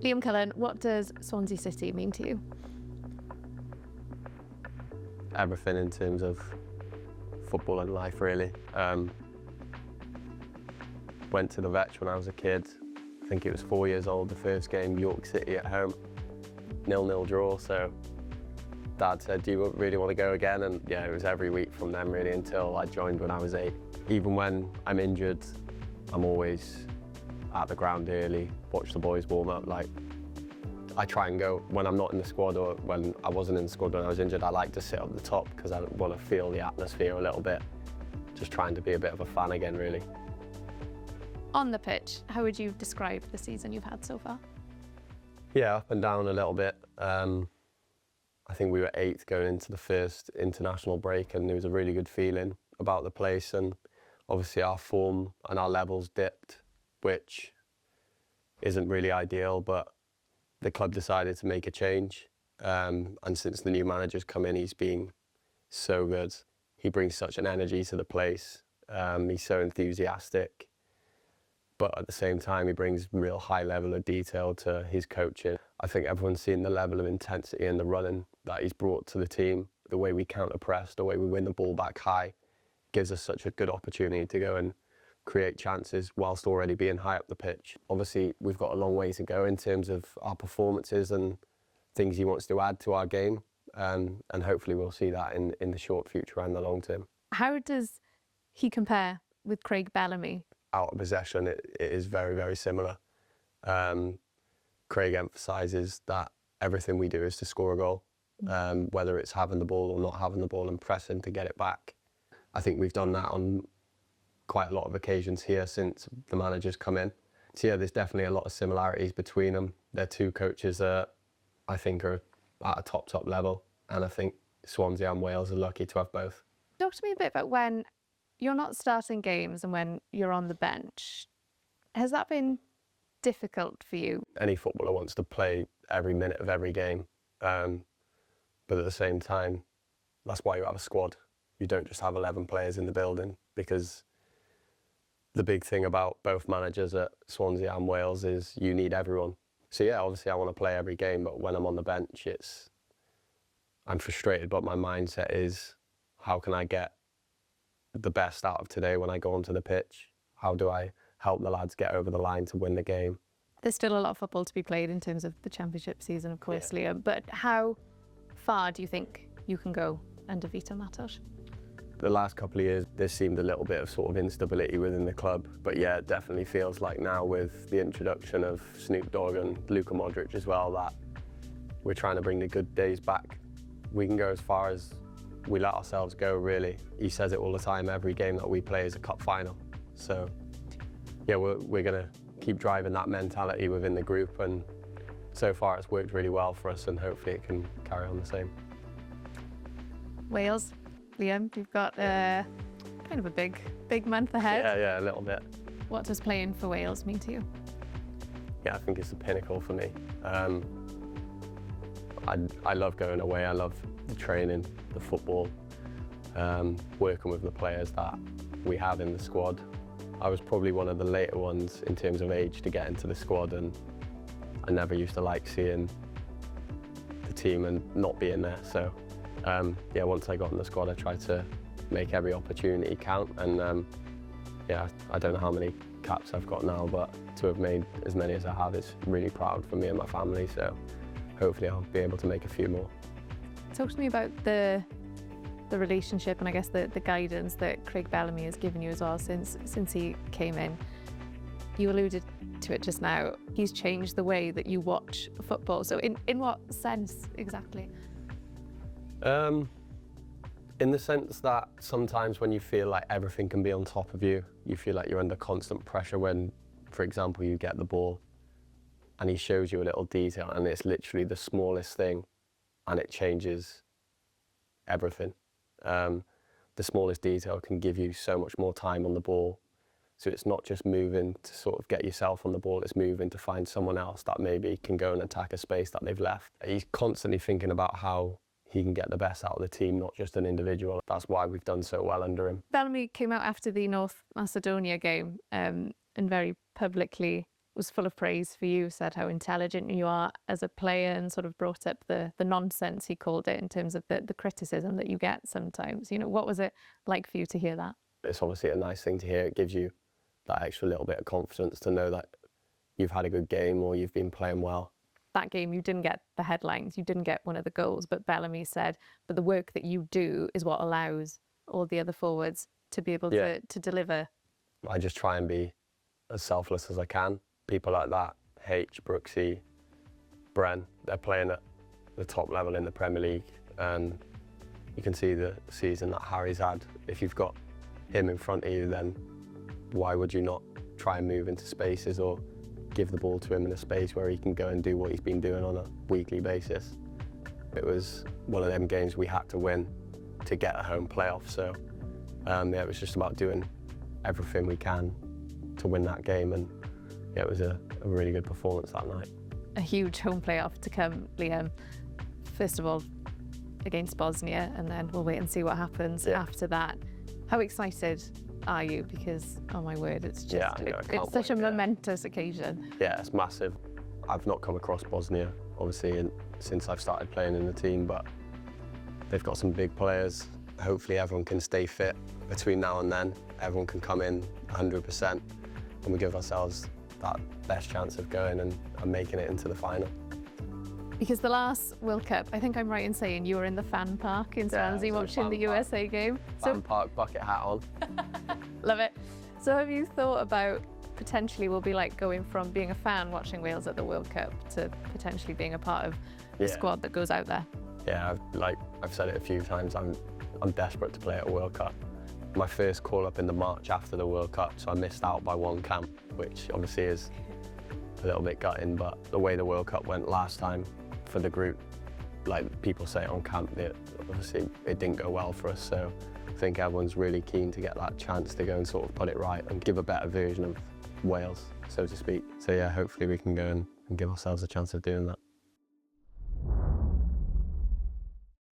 Liam Cullen, what does Swansea City mean to you? Everything in terms of football and life, really. Went to the Vetch when I was a kid. I think it was 4 years old, the first game, York City at home. 0-0 draw, so Dad said, do you really want to go again? And yeah, it was every week from then really until I joined when I was 8. Even when I'm injured, I'm always at the ground early, watch the boys warm up. Like, I try and go when I'm not in the squad, or when I wasn't in the squad when I was injured, I like to sit up the top because I want to feel the atmosphere a little bit. Just trying to be a bit of a fan again, really. On the pitch, how would you describe the season you've had so far? Yeah, up and down a little bit. I think we were 8th going into the first international break, and there was a really good feeling about the place, and obviously our form and our levels dipped, which isn't really ideal, but the club decided to make a change. And since the new manager's come in, he's been so good. He brings such an energy to the place. He's so enthusiastic. But at the same time, he brings real high level of detail to his coaching. I think everyone's seen the level of intensity and the running that he's brought to the team. The way we counter-press, the way we win the ball back high, gives us such a good opportunity to go and create chances whilst already being high up the pitch. Obviously, we've got a long way to go in terms of our performances and things he wants to add to our game. And hopefully we'll see that in the short future and the long term. How does he compare with Craig Bellamy? Out of possession, it is very, very similar. Craig emphasises that everything we do is to score a goal, whether it's having the ball or not having the ball and pressing to get it back. I think we've done that on quite a lot of occasions here since the manager's come in. So yeah, there's definitely a lot of similarities between them. They're two coaches that I think are at a top level, and I think Swansea and Wales are lucky to have both. Talk to me a bit about when you're not starting games and when you're on the bench. Has that been difficult for you? Any footballer wants to play every minute of every game, but at the same time, that's why you have a squad. You don't just have 11 players in the building, because the big thing about both managers at Swansea and Wales is you need everyone. So yeah, obviously I want to play every game, but when I'm on the bench, I'm frustrated, but my mindset is, how can I get the best out of today when I go onto the pitch? How do I help the lads get over the line to win the game? There's still a lot of football to be played in terms of the championship season, of course, Liam, but how far do you think you can go under Vítor Matos? The last couple of years, there seemed a little bit of sort of instability within the club. But yeah, it definitely feels like now with the introduction of Snoop Dogg and Luka Modric as well, that we're trying to bring the good days back. We can go as far as we let ourselves go, really. He says it all the time, every game that we play is a cup final. So yeah, we're going to keep driving that mentality within the group, and so far it's worked really well for us, and hopefully it can carry on the same. Wales. Liam, you've got kind of a big month ahead. Yeah, a little bit. What does playing for Wales mean to you? Yeah, I think it's the pinnacle for me. I love going away. I love the training, the football, working with the players that we have in the squad. I was probably one of the later ones in terms of age to get into the squad, and I never used to like seeing the team and not being there. So yeah, once I got in the squad, I tried to make every opportunity count, and yeah, I don't know how many caps I've got now, but to have made as many as I have is really proud for me and my family, so hopefully I'll be able to make a few more. Talk to me about the relationship and I guess the guidance that Craig Bellamy has given you as well since he came in. You alluded to it just now. He's changed the way that you watch football. So in what sense exactly? In the sense that sometimes when you feel like everything can be on top of you, you feel like you're under constant pressure when, for example, you get the ball and he shows you a little detail and it's literally the smallest thing and it changes everything. The smallest detail can give you so much more time on the ball. So it's not just moving to sort of get yourself on the ball, it's moving to find someone else that maybe can go and attack a space that they've left. He's constantly thinking about how he can get the best out of the team, not just an individual. That's why we've done so well under him. Bellamy came out after the North Macedonia game and very publicly was full of praise for you, said how intelligent you are as a player, and sort of brought up the nonsense, he called it, in terms of the criticism that you get sometimes. You know, what was it like for you to hear that? It's obviously a nice thing to hear. It gives you that extra little bit of confidence to know that you've had a good game or you've been playing well. That game, you didn't get the headlines, you didn't get one of the goals, but Bellamy said, but the work that you do is what allows all the other forwards to be able to deliver. I just try and be as selfless as I can. People like that, H, Brooksy, Bren, they're playing at the top level in the Premier League, and you can see the season that Harry's had. If you've got him in front of you, then why would you not try and move into spaces or give the ball to him in a space where he can go and do what he's been doing on a weekly basis? It was one of them games we had to win to get a home playoff, so it was just about doing everything we can to win that game, and it was a really good performance that night. A huge home playoff to come, Liam. First of all, against Bosnia, and then we'll wait and see what happens after that. How excited are you? Because, oh my word, it's just, it's such a momentous occasion. Yeah, it's massive. I've not come across Bosnia, obviously, since I've started playing in the team, but they've got some big players. Hopefully everyone can stay fit between now and then. Everyone can come in 100%, and we give ourselves that best chance of going and making it into the final. Because the last World Cup, I think I'm right in saying you were in the fan park in Swansea watching the USA game. Fan park, bucket hat on. Love it. So have you thought about potentially will be like going from being a fan watching Wales at the World Cup to potentially being a part of the squad that goes out there? Yeah, I've said it a few times, I'm desperate to play at a World Cup. My first call up in the March after the World Cup, so I missed out by one camp, which obviously is a little bit gutting, but the way the World Cup went last time for the group, like people say on camp, obviously it didn't go well for us, so I think everyone's really keen to get that chance to go and sort of put it right and give a better version of Wales, so to speak. So yeah, hopefully we can go and give ourselves a chance of doing that.